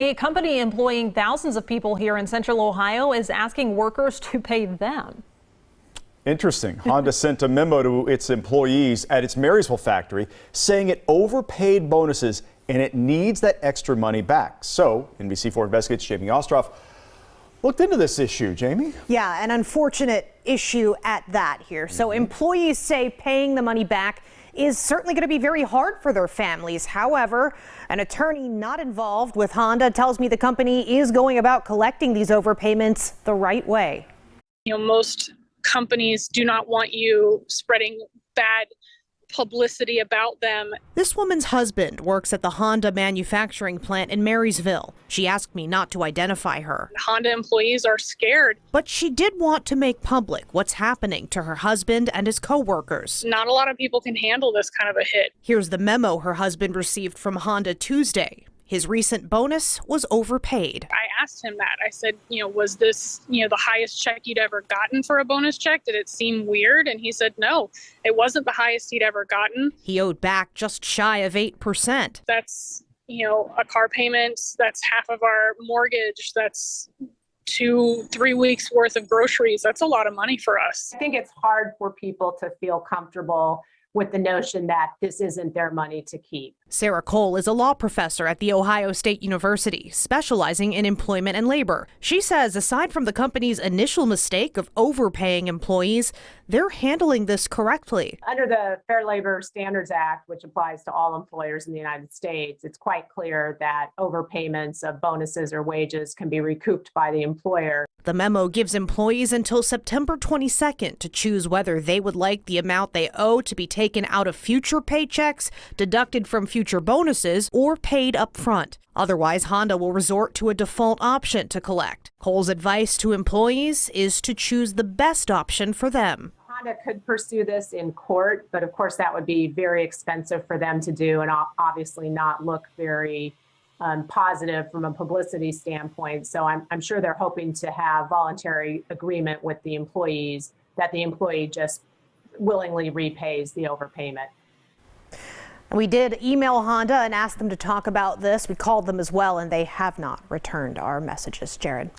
A company employing thousands of people here in Central Ohio is asking workers to pay them. Interesting. Honda sent a memo to its employees at its Marysville factory saying it overpaid bonuses and it needs that extra money back. So NBC4 Investigates Jamie Ostroff looked into this issue. Jamie? Yeah, an unfortunate issue at that here. So employees say paying the money back is certainly going to be very hard for their families. However, an attorney not involved with Honda tells me the company is going about collecting these overpayments the right way. Most companies do not want you spreading bad publicity about them. This woman's husband works at the Honda manufacturing plant in Marysville. She asked me not to identify her. Honda employees are scared. But she did want to make public what's happening to her husband and his coworkers. Not a lot of people can handle this kind of a hit. Here's the memo her husband received from Honda Tuesday. His recent bonus was overpaid. I asked him that. I said, was this, the highest check you'd ever gotten for a bonus check? Did it seem weird? And he said, no, it wasn't the highest he'd ever gotten. He owed back just shy of 8%. That's, a car payment. That's half of our mortgage. That's 2-3 weeks worth of groceries. That's a lot of money for us. I think it's hard for people to feel comfortable with the notion that this isn't their money to keep. Sarah Cole is a law professor at The Ohio State University, specializing in employment and labor. She says aside from the company's initial mistake of overpaying employees, they're handling this correctly. Under the Fair Labor Standards Act, which applies to all employers in the United States, it's quite clear that overpayments of bonuses or wages can be recouped by the employer. The memo gives employees until September 22nd to choose whether they would like the amount they owe to be taken out of future paychecks, deducted from future bonuses, or paid up front. Otherwise, Honda will resort to a default option to collect. Cole's advice to employees is to choose the best option for them. Honda could pursue this in court, but of course that would be very expensive for them to do and obviously not look very positive from a publicity standpoint. So I'm sure they're hoping to have voluntary agreement with the employees that the employee just willingly repays the overpayment. We did email Honda and ask them to talk about this. We called them as well, and they have not returned our messages. Jared.